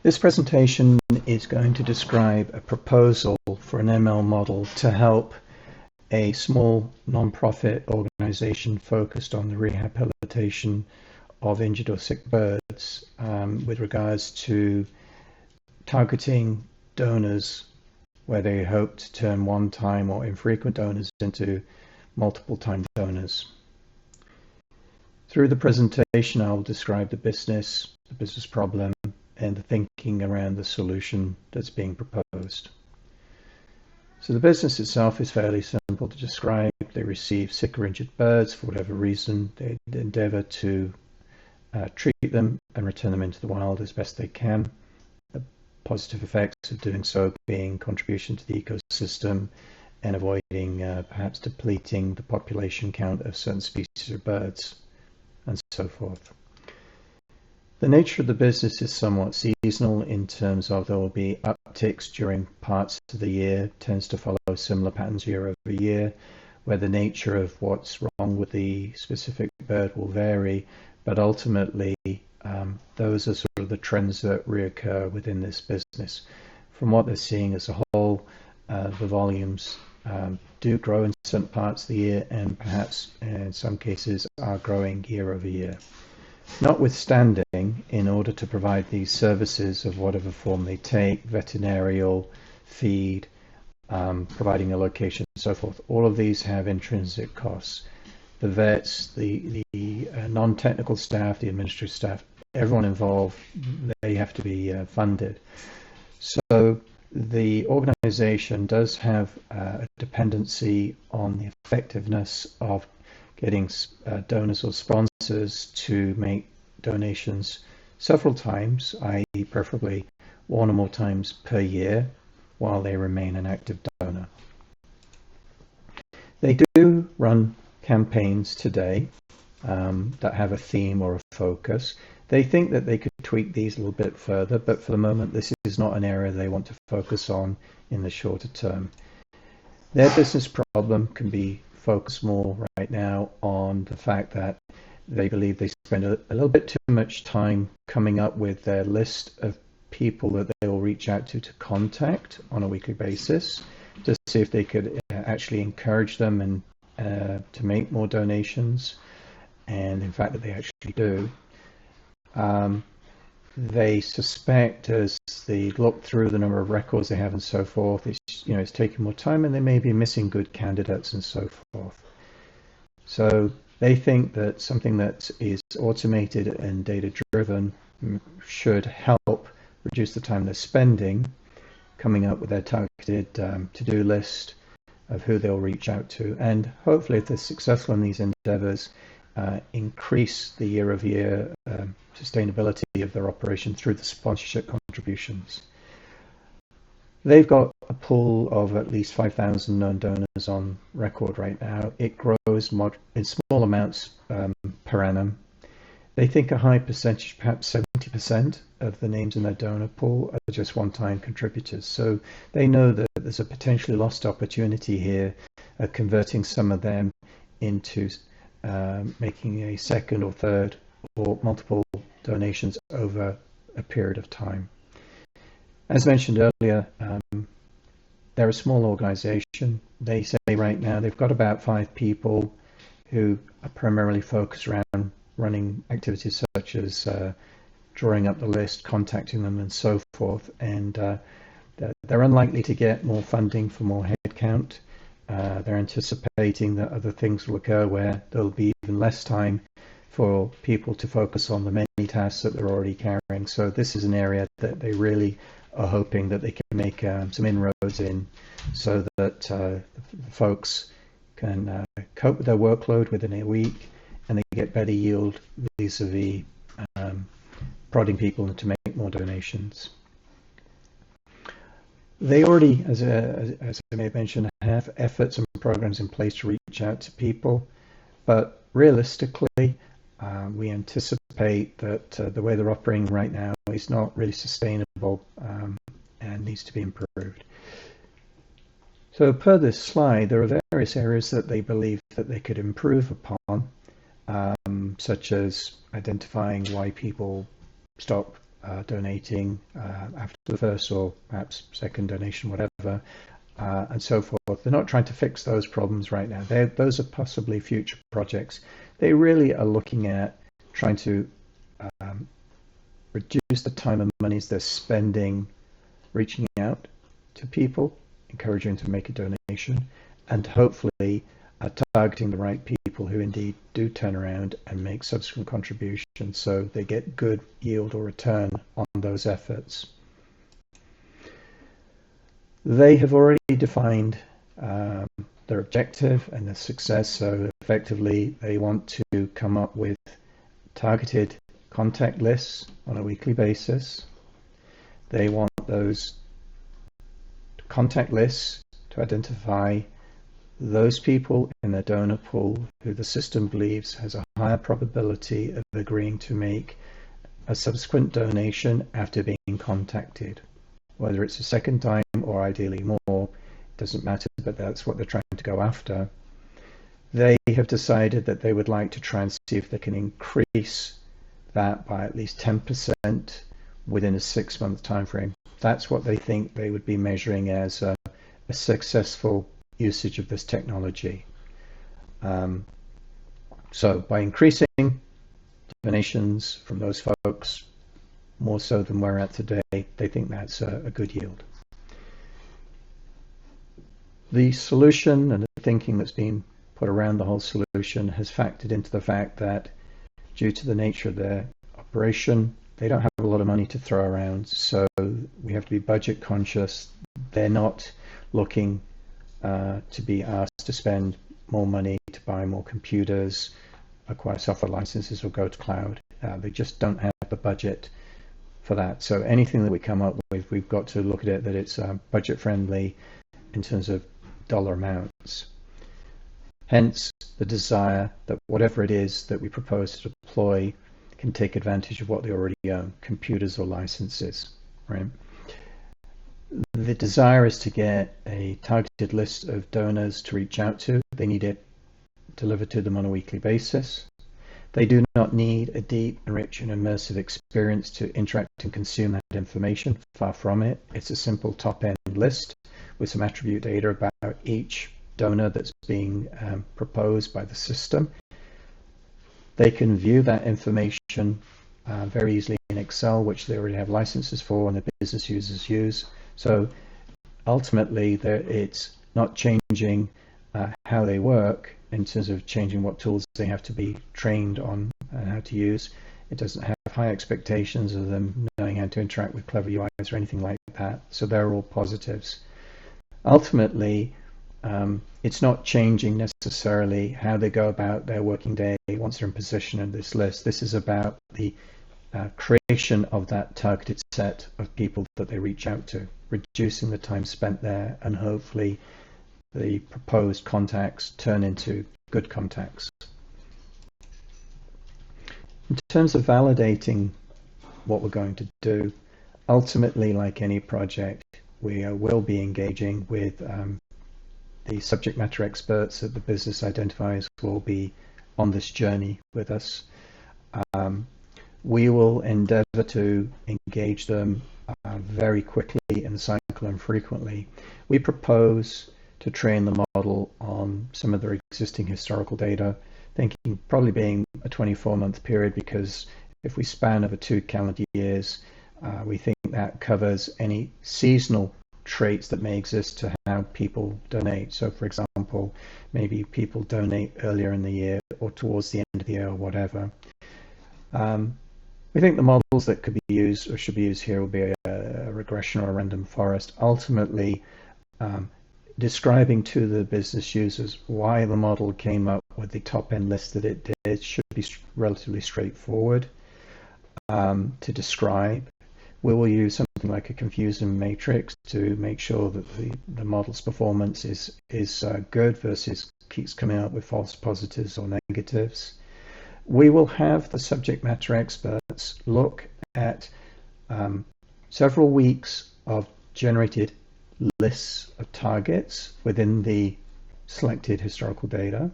This presentation is going to describe a proposal for an ML model to help a small non-profit organization focused on the rehabilitation of injured or sick birds with regards to targeting donors where they hope to turn one-time or infrequent donors into multiple-time donors. Through the presentation, I will describe the business problem, and the thinking around the solution that's being proposed. So the business itself is fairly simple to describe. They receive sick or injured birds for whatever reason. They endeavor to treat them and return them into the wild as best they can. The positive effects of doing so being contribution to the ecosystem and avoiding perhaps depleting the population count of certain species of birds and so forth. The nature of the business is somewhat seasonal in terms of there will be upticks during parts of the year, tends to follow similar patterns year over year, where the nature of what's wrong with the specific bird will vary, but ultimately those are sort of the trends that reoccur within this business. From what they're seeing as a whole, the volumes do grow in certain parts of the year and perhaps in some cases are growing year over year. Notwithstanding, in order to provide these services of whatever form they take, veterinarial, feed, providing a location, and so forth, all of these have intrinsic costs. The vets, the non-technical staff, the administrative staff, everyone involved, they have to be funded. So the organization does have a dependency on the effectiveness of getting donors or sponsors to make donations several times, i.e. preferably one or more times per year while they remain an active donor. They do run campaigns today that have a theme or a focus. They think that they could tweak these a little bit further, but for the moment this is not an area they want to focus on in the shorter term. Their business problem can be focus more right now on the fact that they believe they spend a little bit too much time coming up with their list of people that they will reach out to contact on a weekly basis to see if they could actually encourage them and to make more donations, and in fact that they actually do. They suspect as they look through the number of records they have and so forth, it's taking more time and they may be missing good candidates and so forth. So they think that something that is automated and data driven should help reduce the time they're spending coming up with their targeted to-do list of who they'll reach out to, and hopefully if they're successful in these endeavors, increase the year-over-year sustainability of their operation through the sponsorship contributions. They've got a pool of at least 5,000 known donors on record right now. It grows in small amounts per annum. They think a high percentage, perhaps 70% of the names in their donor pool are just one-time contributors. So they know that there's a potentially lost opportunity here of converting some of them into making a second or third or multiple donations over a period of time. As mentioned earlier, they're a small organization. They say right now they've got about 5 people who are primarily focused around running activities such as drawing up the list, contacting them, and so forth. And they're unlikely to get more funding for more headcount. They're anticipating that other things will occur where there'll be even less time for people to focus on the many tasks that they're already carrying. So this is an area that they really are hoping that they can make some inroads in, so that folks can cope with their workload within a week and they get better yield vis-a-vis prodding people to make more donations. They already, as I may have mentioned, have efforts and programs in place to reach out to people, but realistically, we anticipate that the way they're operating right now is not really sustainable and needs to be improved. So per this slide, there are various areas that they believe that they could improve upon, such as identifying why people stop donating after the first or perhaps second donation, whatever, and so forth. They're not trying to fix those problems right now. Those are possibly future projects. They really are looking at trying to reduce the time and monies they're spending reaching out to people, encouraging them to make a donation, and hopefully targeting the right people who indeed do turn around and make subsequent contributions so they get good yield or return on those efforts. They have already defined their objective and their success, so effectively they want to come up with targeted contact lists on a weekly basis. They want those contact lists to identify those people in their donor pool who the system believes has a higher probability of agreeing to make a subsequent donation after being contacted. Whether it's a second time or ideally more, it doesn't matter, but that's what they're trying to go after. They have decided that they would like to try and see if they can increase that by at least 10% within a 6-month time frame. That's what they think they would be measuring as a successful usage of this technology. So by increasing donations from those folks more so than we're at today, they think that's a good yield. The solution and the thinking that's been put around the whole solution has factored into the fact that due to the nature of their operation, they don't have a lot of money to throw around, so we have to be budget conscious. They're not looking to be asked to spend more money to buy more computers, acquire software licenses, or go to cloud. They just don't have the budget for that. So anything that we come up with, we've got to look at it that it's budget friendly in terms of dollar amounts. Hence the desire that whatever it is that we propose to deploy can take advantage of what they already own, computers or licenses, right? The desire is to get a targeted list of donors to reach out to. They need it delivered to them on a weekly basis. They do not need a deep and rich and immersive experience to interact and consume that information. Far from it. It's a simple top-end list with some attribute data about each donor that's being proposed by the system. They can view that information very easily in Excel, which they already have licenses for and the business users use. So ultimately, it's not changing how they work in terms of changing what tools they have to be trained on and how to use. It doesn't have high expectations of them knowing how to interact with clever UIs or anything like that. So they're all positives. Ultimately, it's not changing necessarily how they go about their working day once they're in position in this list. This is about the creation of that targeted set of people that they reach out to, reducing the time spent there, and hopefully the proposed contacts turn into good contacts. In terms of validating what we're going to do, ultimately, like any project, we will be engaging with the subject matter experts that the business identifies will be on this journey with us. We will endeavor to engage them very quickly in the cycle and frequently. We propose to train the model on some of their existing historical data, thinking probably being a 24-month period, because if we span over 2 calendar years, we think that covers any seasonal traits that may exist to how people donate. So for example, maybe people donate earlier in the year or towards the end of the year or whatever. We think the models that could be used or should be used here will be a regression or a random forest, ultimately describing to the business users why the model came up with the top end list that it did. Should be relatively straightforward to describe. We will use something like a confusion matrix to make sure that the model's performance is good versus keeps coming up with false positives or negatives. We will have the subject matter experts look at several weeks of generated lists of targets within the selected historical data.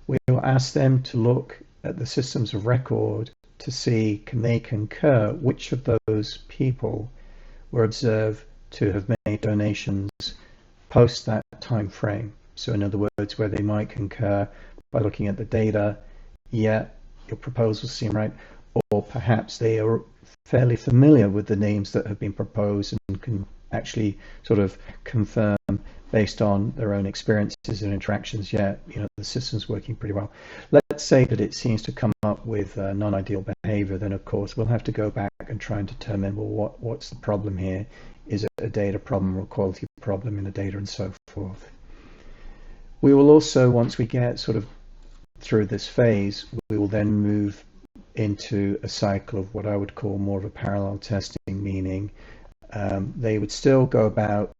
We will ask them to look at the systems of record to see, can they concur which of those people were observed to have made donations post that time frame. So in other words, where they might concur by looking at the data, yeah, your proposals seem right, or perhaps they are fairly familiar with the names that have been proposed and can actually sort of confirm based on their own experiences and interactions, yeah, the system's working pretty well. Let's say that it seems to come up with non-ideal behavior, then of course we'll have to go back and try and determine, well, what's the problem here? Is it a data problem or a quality problem in the data and so forth? We will also, once we get sort of through this phase, we will then move into a cycle of what I would call more of a parallel testing, meaning they would still go about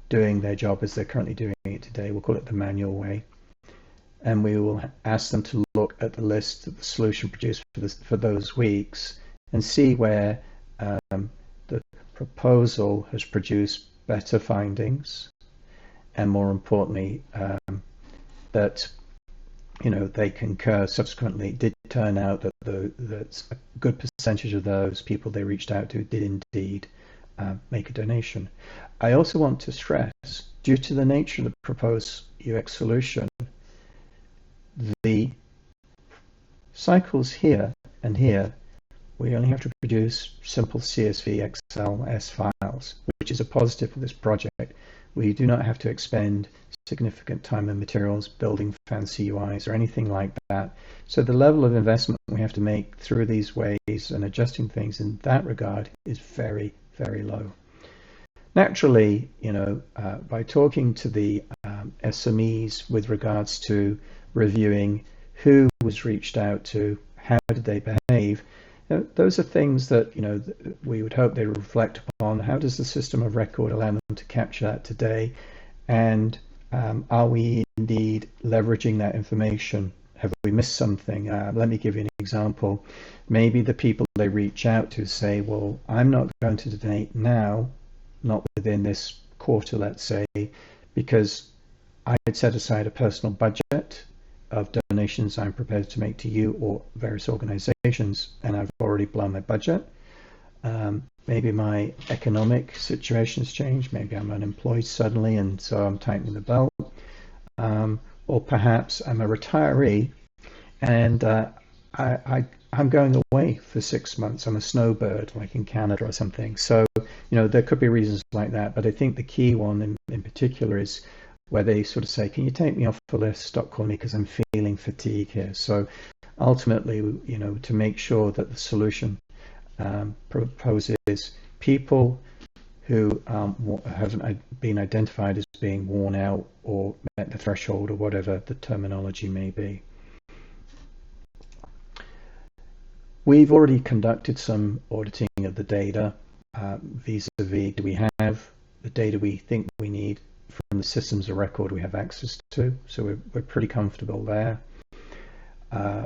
doing their job as they're currently doing it today. We'll call it the manual way. And we will ask them to look at the list that the solution produced for those weeks and see where the proposal has produced better findings, and more importantly, that they concur subsequently. It did turn out that that a good percentage of those people they reached out to did indeed make a donation. I also want to stress, due to the nature of the proposed UX solution, the cycles here and here, we only have to produce simple CSV, XLS files, which is a positive for this project. We do not have to expend significant time and materials building fancy UIs or anything like that. So the level of investment we have to make through these ways and adjusting things in that regard is very, very low. Naturally, by talking to the SMEs with regards to reviewing who was reached out to, how did they behave, those are things that we would hope they reflect upon. How does the system of record allow them to capture that today? And are we indeed leveraging that information? Have we missed something? Let me give you an example. Maybe the people they reach out to say, well, I'm not going to donate now, not within this quarter, let's say, because I had set aside a personal budget of donations I'm prepared to make to you or various organizations, and I've already blown my budget. Maybe my economic situation has changed. Maybe I'm unemployed suddenly, and so I'm tightening the belt. Or perhaps I'm a retiree, and I'm going away for 6 months. I'm a snowbird, like in Canada or something. So, there could be reasons like that. But I think the key one in particular is where they sort of say, can you take me off the list, stop calling me because I'm feeling fatigue here. So ultimately, to make sure that the solution proposes people who haven't been identified as being worn out or met the threshold or whatever the terminology may be. We've already conducted some auditing of the data vis-a-vis, do we have the data we think we need from the systems of record we have access to? So we're pretty comfortable there.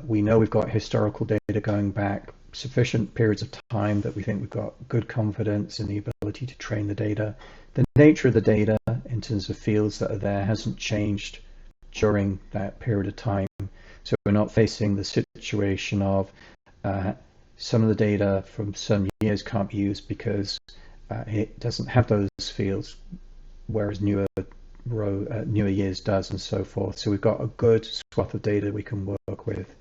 We know we've got historical data going back sufficient periods of time that we think we've got good confidence in the ability to train the data. The nature of the data in terms of fields that are there hasn't changed during that period of time. So we're not facing the situation of some of the data from some years can't be used because it doesn't have those fields, whereas newer years does, and so forth. So we've got a good swath of data we can work with.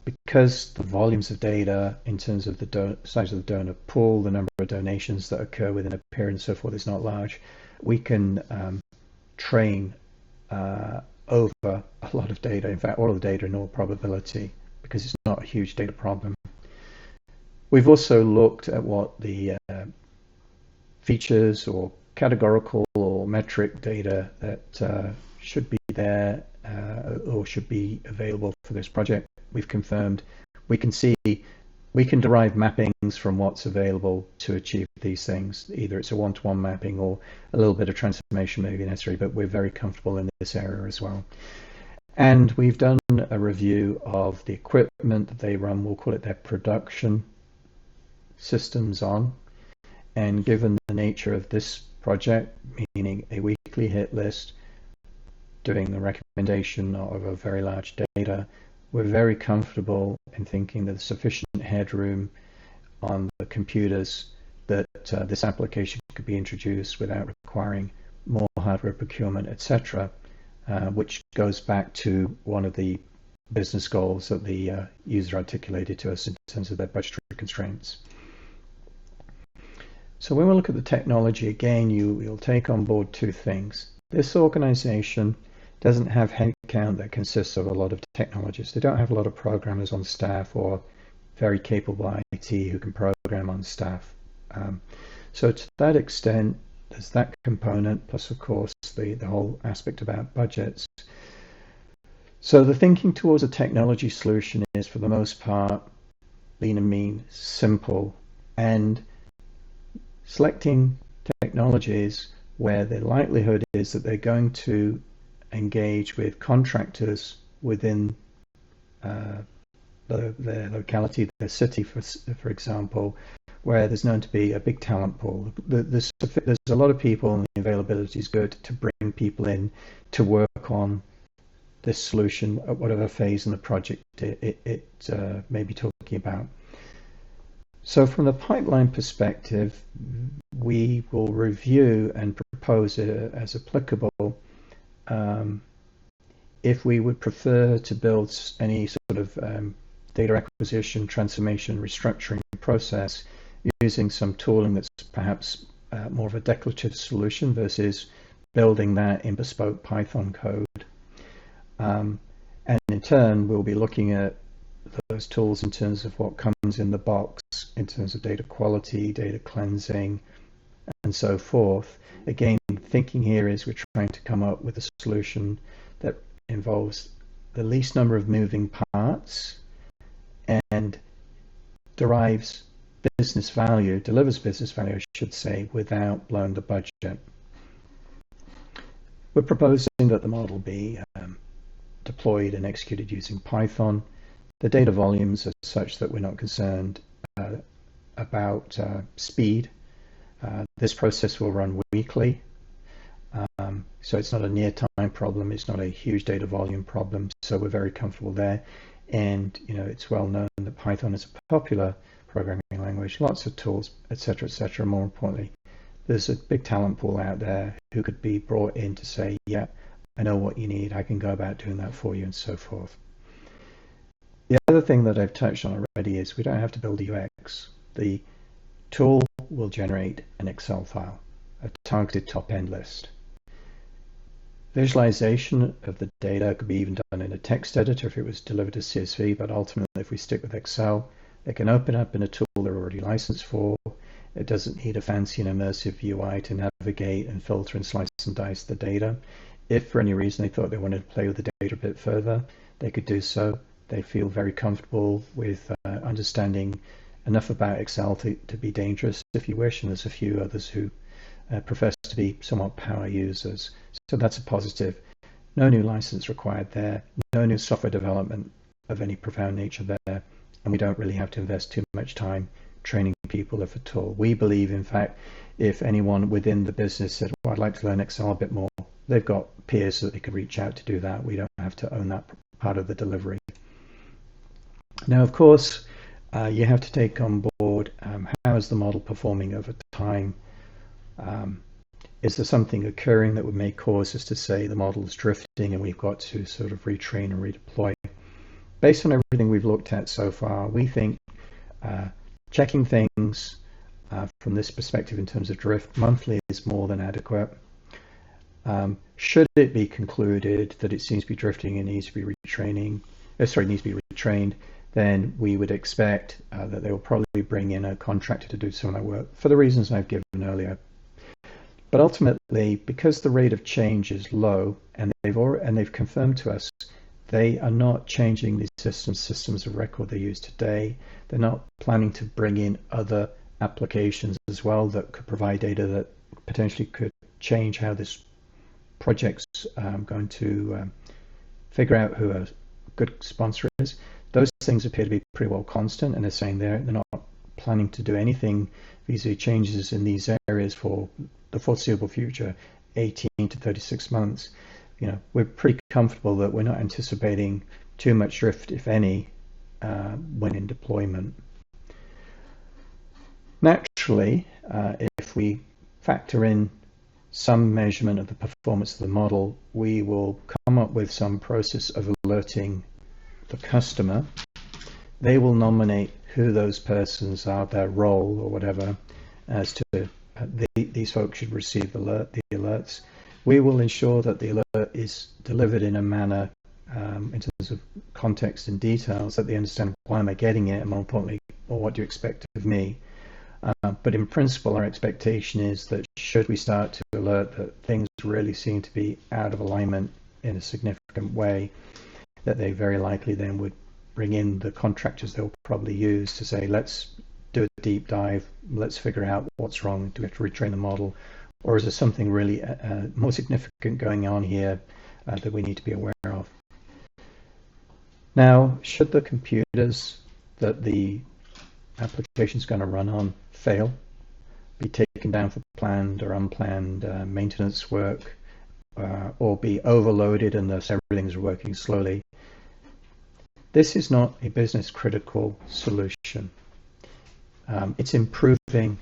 Because the volumes of data in terms of the size of the donor pool, the number of donations that occur within a period and so forth is not large, we can train over a lot of data, in fact all of the data in all probability, because it's not a huge data problem. We've also looked at what the features or categorical or metric data that should be there or should be available for this project. We've confirmed we can derive mappings from what's available to achieve these things. Either it's a one-to-one mapping or a little bit of transformation may be necessary, but we're very comfortable in this area as well. And we've done a review of the equipment that they run, we'll call it their production systems on. And given the nature of this project, meaning a weekly hit list, doing the recommendation of a very large data, we're very comfortable in thinking that there's sufficient headroom on the computers that this application could be introduced without requiring more hardware procurement, etc., which goes back to one of the business goals that the user articulated to us in terms of their budgetary constraints. So when we look at the technology, again, you'll take on board two things. This organization doesn't have headcount that consists of a lot of technologists. They don't have a lot of programmers on staff or very capable IT who can program on staff. So to that extent, there's that component, plus of course the whole aspect about budgets. So the thinking towards a technology solution is, for the most part, lean and mean, simple, and selecting technologies where the likelihood is that they're going to engage with contractors within their locality, their city, for example, where there's known to be a big talent pool. There's a lot of people, and the availability is good to bring people in to work on this solution at whatever phase in the project it may be talking about. So from the pipeline perspective, we will review and propose it as applicable if we would prefer to build any sort of data acquisition, transformation, restructuring process using some tooling that's perhaps more of a declarative solution versus building that in bespoke Python code. And in turn, we'll be looking at those tools in terms of what comes in the box, in terms of data quality, data cleansing, and so forth. Again, thinking here is we're trying to come up with a solution that involves the least number of moving parts and delivers business value, I should say, without blowing the budget. We're proposing that the model be deployed and executed using Python. The data volumes are such that we're not concerned about speed. This process will run weekly, so it's not a near-time problem. It's not a huge data volume problem, so we're very comfortable there. And it's well known that Python is a popular programming language, lots of tools, etc., etc. More importantly, there's a big talent pool out there who could be brought in to say, yeah, I know what you need, I can go about doing that for you, and so forth. The other thing that I've touched on already is we don't have to build a UX. The tool will generate an Excel file, a targeted top-end list. Visualization of the data could be even done in a text editor if it was delivered as CSV, but ultimately if we stick with Excel, it can open up in a tool they're already licensed for. It doesn't need a fancy and immersive UI to navigate and filter and slice and dice the data. If for any reason they thought they wanted to play with the data a bit further, they could do so. They feel very comfortable with understanding enough about Excel to be dangerous, if you wish, and there's a few others who profess to be somewhat power users. So that's a positive. No new license required there, no new software development of any profound nature there, and we don't really have to invest too much time training people if at all. We believe, in fact, if anyone within the business said, well, I'd like to learn Excel a bit more, they've got peers that they could reach out to do that. We don't have to own that part of the delivery. Now, of course, you have to take on board how is the model performing over time. Is there something occurring that may cause us to say the model is drifting and we've got to sort of retrain and redeploy? Based on everything we've looked at so far, we think checking things from this perspective in terms of drift monthly is more than adequate. Should it be concluded that it seems to be drifting and needs to be retrained, then we would expect that they will probably bring in a contractor to do some of that work for the reasons I've given earlier. But ultimately, because the rate of change is low, and they've confirmed to us they are not changing the systems of record they use today. They're not planning to bring in other applications as well that could provide data that potentially could change how this project's going to figure out who a good sponsor is. Those things appear to be pretty well constant, and they're saying they're not planning to do anything vis-a-vis changes in these areas for the foreseeable future, 18 to 36 months. We're pretty comfortable that we're not anticipating too much drift, if any, when in deployment. Naturally, if we factor in some measurement of the performance of the model, we will come up with some process of alerting the customer. They will nominate who those persons are, their role or whatever, as to these folks should receive the alerts. We will ensure that the alert is delivered in a manner, in terms of context and details, that they understand why am I getting it, and more importantly, or what do you expect of me. But in principle, our expectation is that should we start to alert that things really seem to be out of alignment in a significant way, that they very likely then would bring in the contractors they'll probably use to say, let's do a deep dive, let's figure out what's wrong, do we have to retrain the model, or is there something really more significant going on here that we need to be aware of. Now, should the computers that the application is going to run on fail, be taken down for planned or unplanned maintenance work, or be overloaded and thus everything's working slowly, this is not a business critical solution. It's improving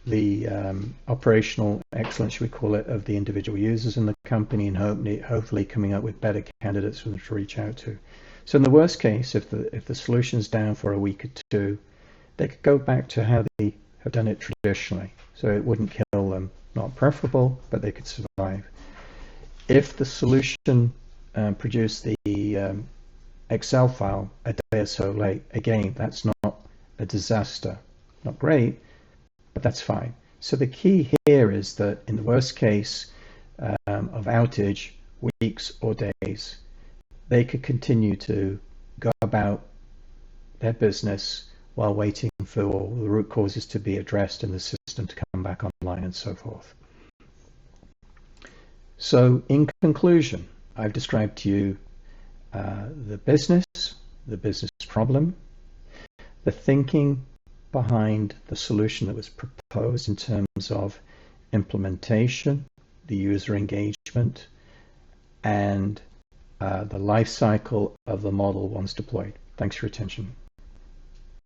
the operational excellence, should we call it, of the individual users in the company, and hopefully coming up with better candidates for them to reach out to. So in the worst case, if the solution's down for a week or two, they could go back to how they have done it traditionally. So it wouldn't kill them. Not preferable, but they could survive. If the solution produced the Excel file a day or so late, again, that's not a disaster. Not great, but that's fine. So the key here is that in the worst case of outage, weeks or days, they could continue to go about their business while waiting for all the root causes to be addressed and the system to come back online and so forth. So in conclusion, I've described to you the business problem, the thinking behind the solution that was proposed in terms of implementation, the user engagement, and the life cycle of the model once deployed. Thanks for your attention.